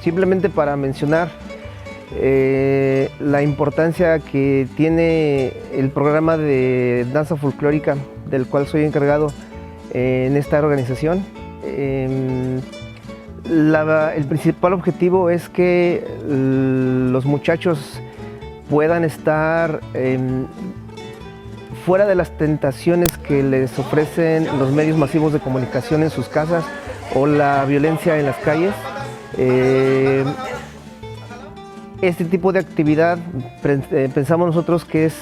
simplemente para mencionar la importancia que tiene el programa de danza folclórica del cual soy encargado en esta organización. El principal objetivo es que los muchachos puedan estar fuera de las tentaciones que les ofrecen los medios masivos de comunicación en sus casas o la violencia en las calles. Este tipo de actividad pensamos nosotros que es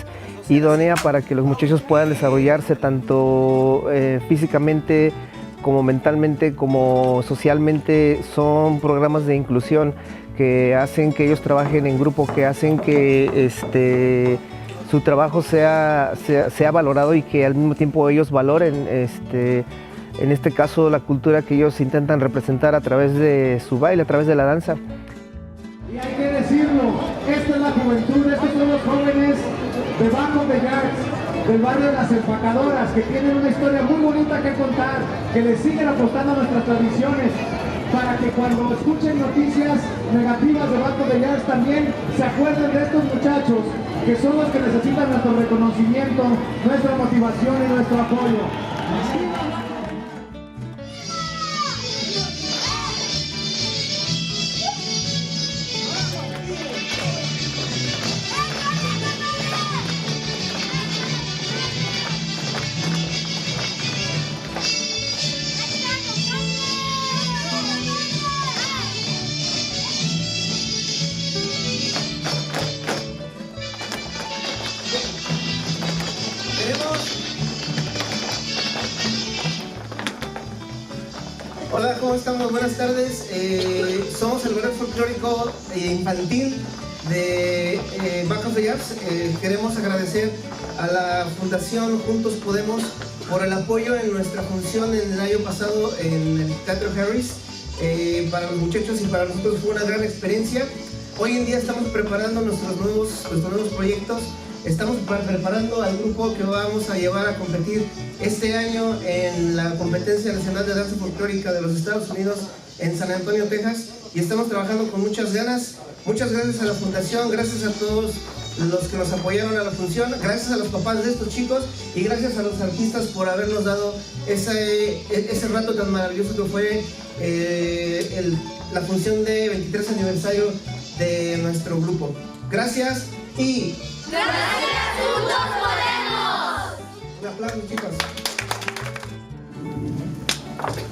idónea para que los muchachos puedan desarrollarse tanto físicamente como mentalmente, como socialmente. Son programas de inclusión que hacen que ellos trabajen en grupo, que hacen que su trabajo sea valorado y que al mismo tiempo ellos valoren, en este caso, la cultura que ellos intentan representar a través de su baile, a través de la danza. Y hay que decirlo, esta es la juventud, estos son los jóvenes de Ballet, del barrio de las Empacadoras, que tienen una historia muy bonita que contar, que les siguen apostando a nuestras tradiciones, para que cuando escuchen noticias negativas de Ballet también se acuerden de estos muchachos, que son los que necesitan nuestro reconocimiento, nuestra motivación y nuestro apoyo. Hola, ¿cómo estamos? Buenas tardes. Somos el ballet folclórico infantil de Ballet. Queremos agradecer a la Fundación Juntos Podemos por el apoyo en nuestra función el año pasado en el Teatro Harris. Para los muchachos y para nosotros fue una gran experiencia. Hoy en día estamos preparando nuestros nuevos proyectos. Estamos preparando al grupo que vamos a llevar a competir este año en la competencia nacional de danza folclórica de los Estados Unidos en San Antonio, Texas, y estamos trabajando con muchas ganas. Muchas gracias a la fundación, gracias a todos los que nos apoyaron a la función, gracias a los papás de estos chicos y gracias a los artistas por habernos dado ese rato tan maravilloso que fue la función de 23 aniversario de nuestro grupo. Gracias y... ¡Gracias, Juntos Podemos! Un aplauso, chicos.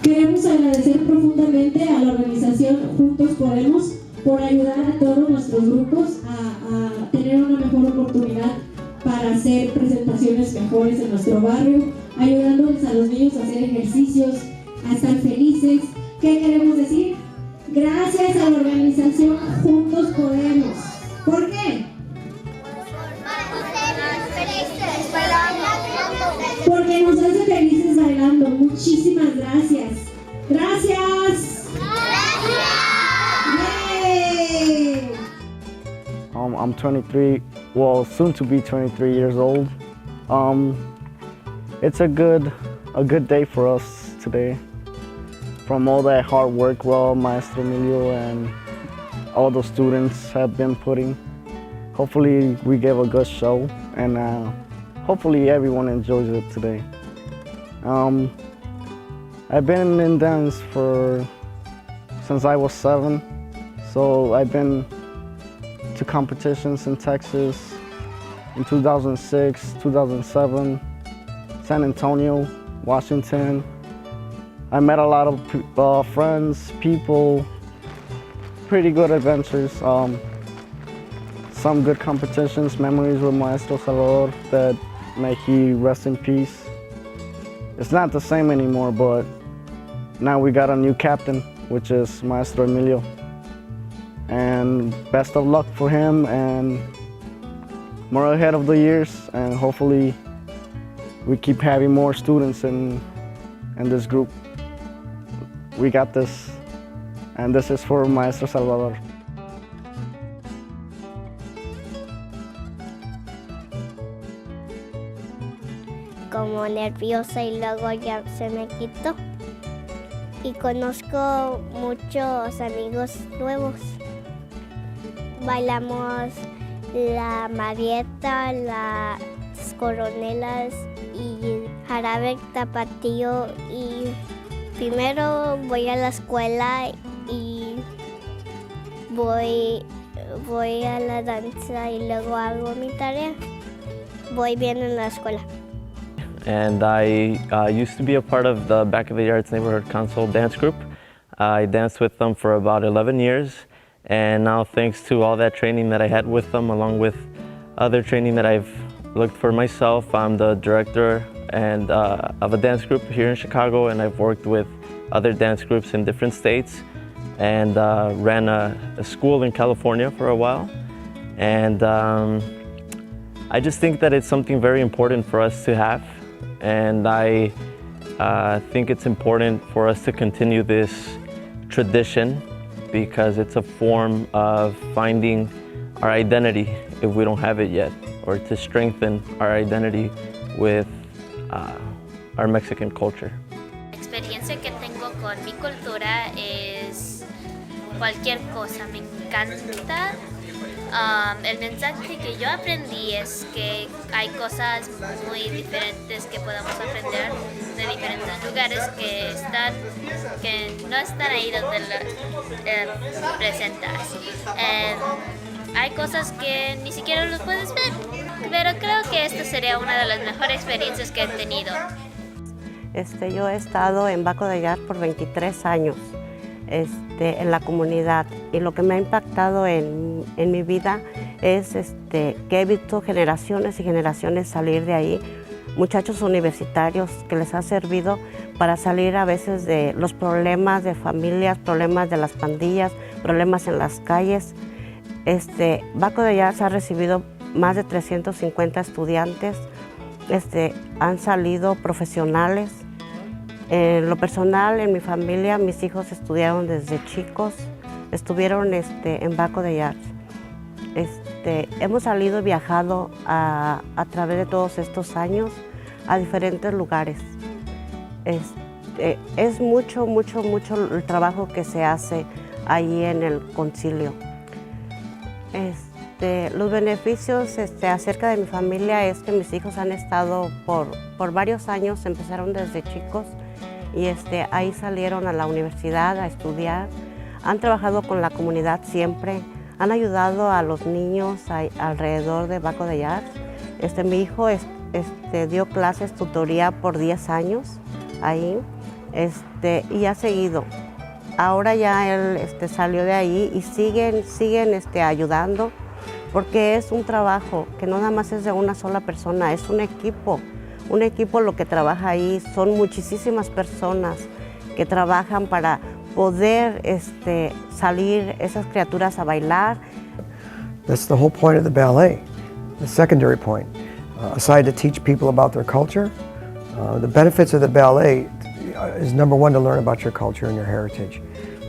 Queremos agradecer profundamente a la organización Juntos Podemos por ayudar a todos nuestros grupos a tener una mejor oportunidad para hacer presentaciones mejores en nuestro barrio, ayudándoles a los niños a hacer ejercicios, a estar felices. ¿Qué queremos decir? Gracias a la organización Juntos Podemos. ¿Por qué? Porque nos hace felices bailando. Muchísimas gracias. ¡Gracias! ¡Yay! I'm 23, well, soon to be 23 years old. It's a good day for us today. From all that hard work, Maestro Emilio and all the students have been putting. Hopefully we gave a good show, and hopefully everyone enjoys it today. I've been in dance since I was 7, so I've been to competitions in Texas in 2006, 2007, San Antonio, Washington. I met a lot of friends, people, pretty good adventures. Some good competitions, memories with Maestro Salvador, that may he rest in peace. It's not the same anymore, but now we got a new captain, which is Maestro Emilio. And best of luck for him, and more ahead of the years, and hopefully we keep having more students in this group. We got this, and this is for Maestro Salvador. Como nerviosa y luego ya se me quitó. y conozco muchos amigos nuevos. Bailamos la marieta, las coronelas y jarabe tapatío, y primero voy a la escuela y voy a la danza y luego hago mi tarea. Voy bien en la escuela. And I used to be a part of the Back of the Yards Neighborhood Council dance group. I danced with them for about 11 years, and now thanks to all that training that I had with them, along with other training that I've looked for myself, I'm the director of a dance group here in Chicago, and I've worked with other dance groups in different states, and ran a school in California for a while. And I just think that it's something very important for us to have. And I think it's important for us to continue this tradition because it's a form of finding our identity if we don't have it yet, or to strengthen our identity with our Mexican culture. La experiencia que tengo con mi cultura es cualquier cosa, me encanta. El mensaje que yo aprendí es que hay cosas muy diferentes que podemos aprender de diferentes lugares que no están ahí donde las presentas. Hay cosas que ni siquiera los puedes ver, pero creo que esta sería una de las mejores experiencias que he tenido. Yo he estado en Baco de Yards por 23 años. En la comunidad, y lo que me ha impactado en mi vida es que he visto generaciones y generaciones salir de ahí, muchachos universitarios que les ha servido para salir a veces de los problemas de familias, problemas de las pandillas, problemas en las calles. Baco de Yards ha recibido más de 350 estudiantes, han salido profesionales. En lo personal, en mi familia, mis hijos estudiaron desde chicos, estuvieron en Baco de Yards. Hemos salido y viajado a través de todos estos años a diferentes lugares. Es mucho el trabajo que se hace allí en el concilio. Los beneficios acerca de mi familia es que mis hijos han estado por varios años, empezaron desde chicos, y ahí salieron a la universidad a estudiar, han trabajado con la comunidad siempre, han ayudado a los niños alrededor de Baco de Yards. Mi hijo dio clases, tutoría por 10 años ahí, y ha seguido. Ahora ya él salió de ahí y siguen ayudando, porque es un trabajo que no nada más es de una sola persona, es un equipo. Un equipo lo que trabaja ahí, son muchísimas personas que trabajan para poder salir esas criaturas a bailar. That's the whole point of the ballet, the secondary point. Aside to teach people about their culture, the benefits of the ballet is number one, to learn about your culture and your heritage.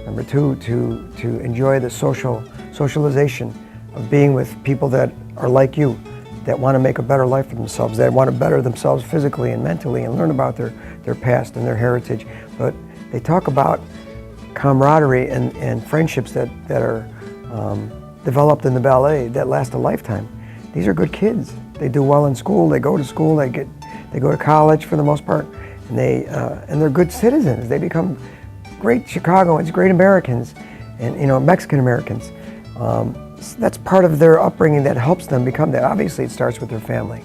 Number two, to enjoy the socialization of being with people that are like you, that want to make a better life for themselves, that want to better themselves physically and mentally and learn about their past and their heritage. But they talk about camaraderie and friendships that are developed in the ballet that last a lifetime. These are good kids. They do well in school, they go to school, they go to college for the most part, and they're good citizens. They become great Chicagoans, great Americans, and Mexican Americans. That's part of their upbringing that helps them become that. Obviously, it starts with their family,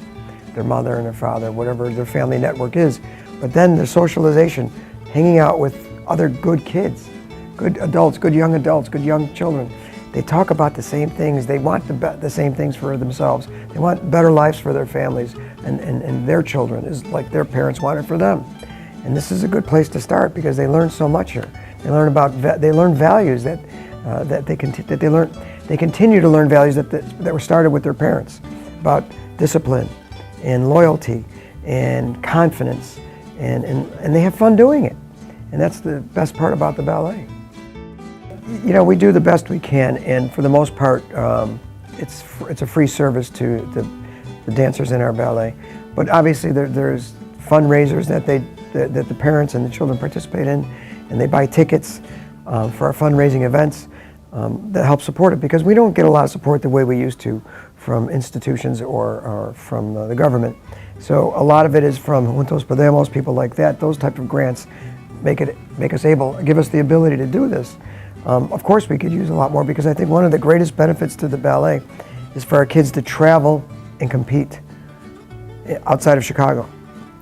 their mother and their father, whatever their family network is. But then their socialization, hanging out with other good kids, good adults, good young children. They talk about the same things. They want the same things for themselves. They want better lives for their families and their children, is like their parents wanted for them. And this is a good place to start because they learn so much here. They learn values they continue to learn values that were started with their parents, about discipline and loyalty and confidence, and they have fun doing it. And that's the best part about the ballet. We do the best we can, and for the most part, it's a free service to the dancers in our ballet. But obviously there's fundraisers that the parents and the children participate in, and they buy tickets for our fundraising events that help support it, because we don't get a lot of support the way we used to from institutions or from the government. So a lot of it is from Juntos Podemos, people like that. Those type of grants make us able, give us the ability to do this. Of course, we could use a lot more, because I think one of the greatest benefits to the ballet is for our kids to travel and compete outside of Chicago,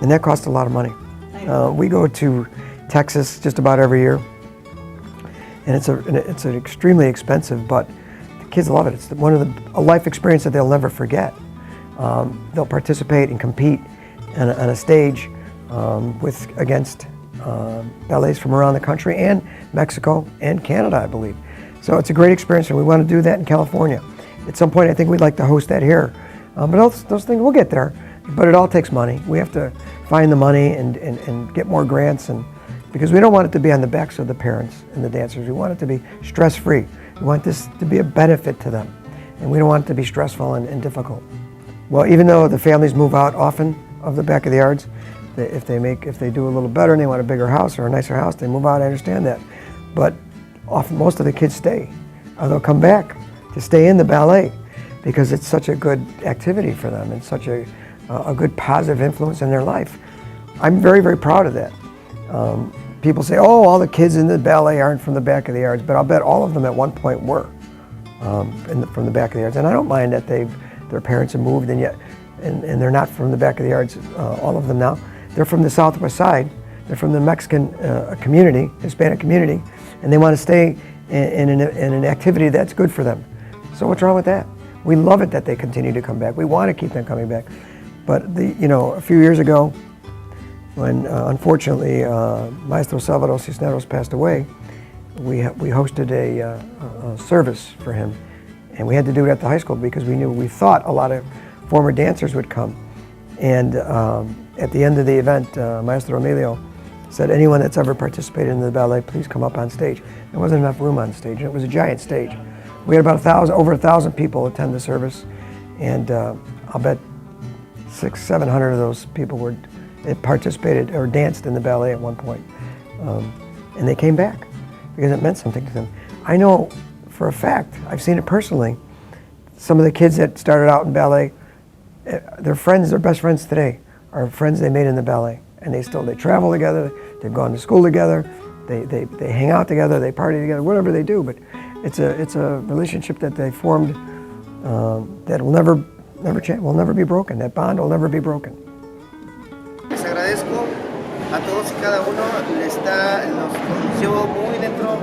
and that costs a lot of money. We go to Texas just about every year, and it's an extremely expensive, but the kids love it. It's a life experience that they'll never forget. They'll participate and compete on a stage against ballets from around the country and Mexico and Canada, I believe. So it's a great experience, and we want to do that in California. At some point, I think we'd like to host that here. But those things, we'll get there. But it all takes money. We have to find the money and get more grants, and because we don't want it to be on the backs of the parents and the dancers. We want it to be stress-free. We want this to be a benefit to them, and we don't want it to be stressful and difficult. Well, even though the families move out often of the back of the yards, if they do a little better and they want a bigger house or a nicer house, they move out. I understand that, but often most of the kids stay. They'll come back to stay in the ballet because it's such a good activity for them and such a good positive influence in their life. I'm very, very proud of that. People say, oh, all the kids in the ballet aren't from the back of the yards, but I'll bet all of them at one point were from the back of the yards. And I don't mind that their parents have moved and they're not from the back of the yards, all of them now. They're from the Southwest Side. They're from the Mexican community, Hispanic community, and they want to stay in an activity that's good for them. So what's wrong with that? We love it that they continue to come back. We want to keep them coming back. But a few years ago, when unfortunately Maestro Salvador Cisneros passed away, we hosted a service for him, and we had to do it at the high school because we thought a lot of former dancers would come. And at the end of the event, Maestro Emilio said, anyone that's ever participated in the ballet, please come up on stage. There wasn't enough room on stage, and it was a giant stage. We had about over 1,000 people attend the service, and I'll bet 600-700 of those people participated or danced in the ballet at one point. And they came back because it meant something to them. I know for a fact, I've seen it personally, some of the kids that started out in ballet, their best friends today are friends they made in the ballet. And they travel together, they've gone to school together, they hang out together, they party together, whatever they do. But it's a relationship that they formed that will never change, will never be broken. That bond will never be broken. Les agradezco a todos y cada uno, los conoció muy dentro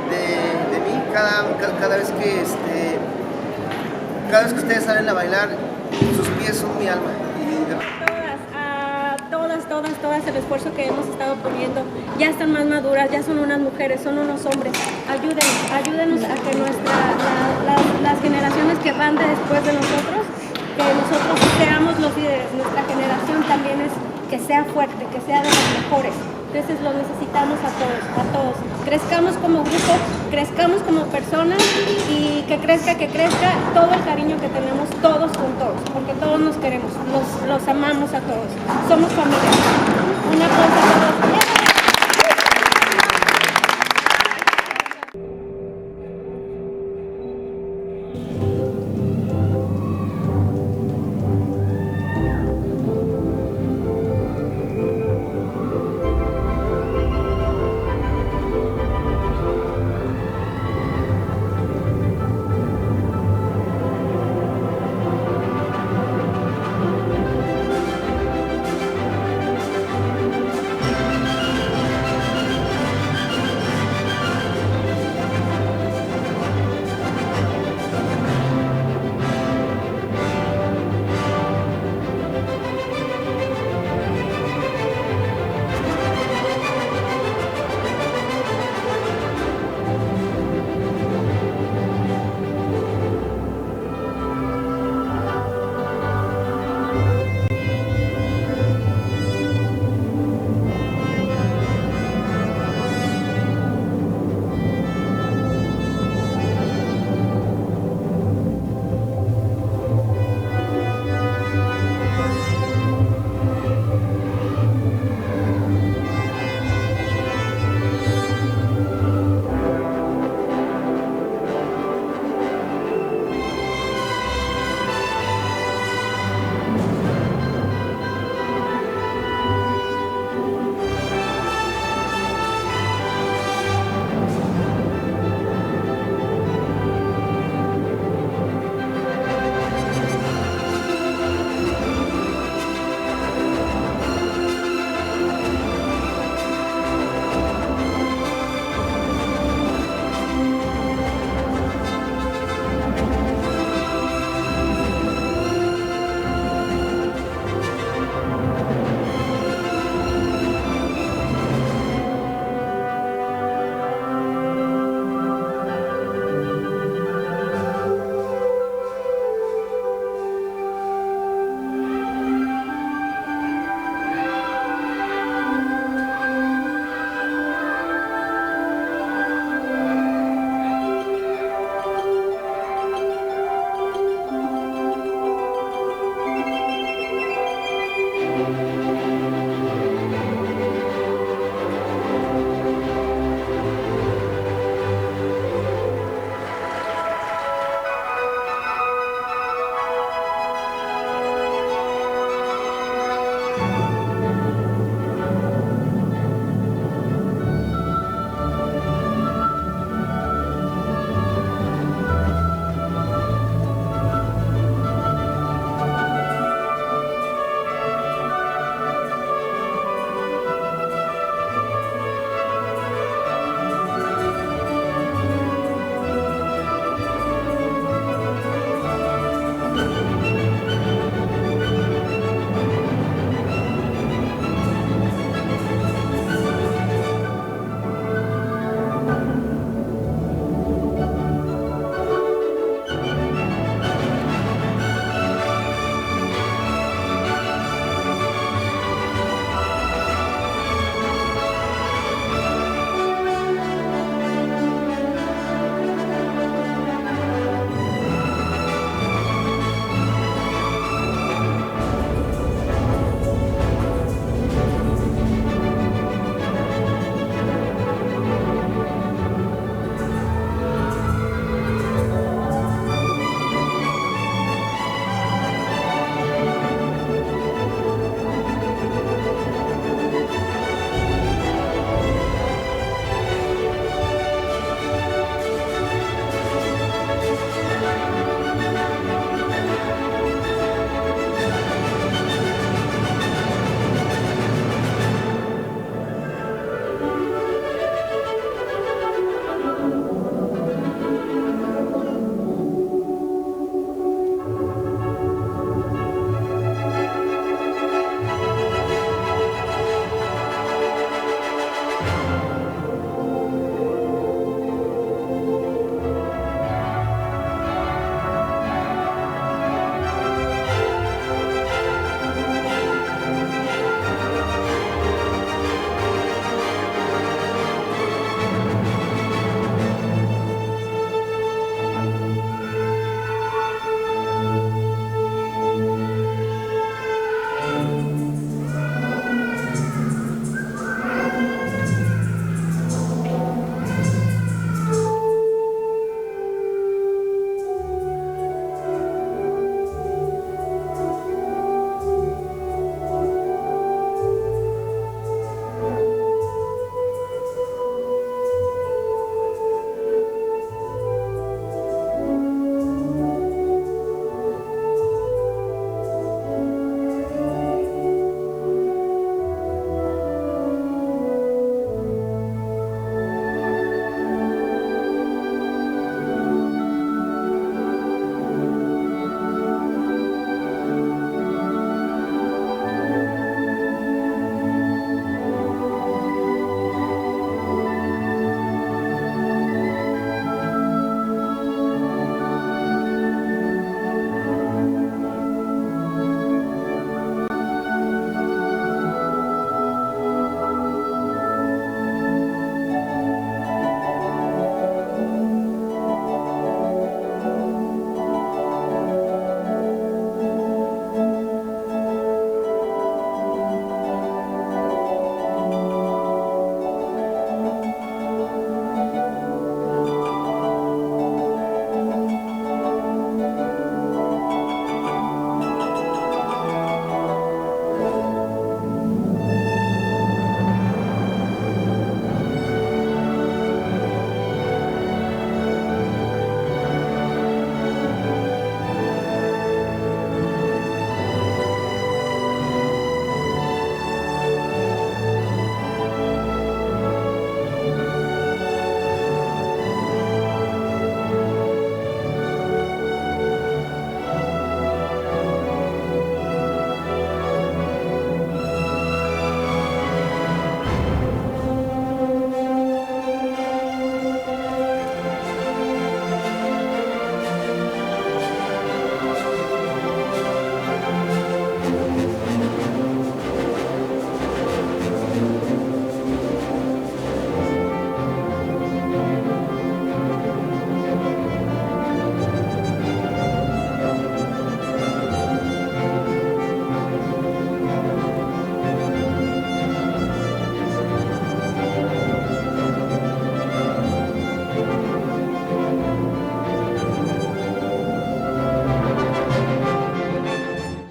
de mí cada vez que ustedes salen a bailar, sus pies son mi alma. Todas el esfuerzo que hemos estado poniendo, ya están más maduras, ya son unas mujeres, son unos hombres. Ayúdenos a que las generaciones que van después de nosotros, que nosotros seamos los líderes. Nuestra generación también es que sea fuerte, que sea de los mejores. Entonces lo necesitamos a todos. Crezcamos como grupo, crezcamos como personas y que crezca todo el cariño que tenemos todos con todos, porque todos nos queremos, los amamos a todos. Somos familia. Una cosa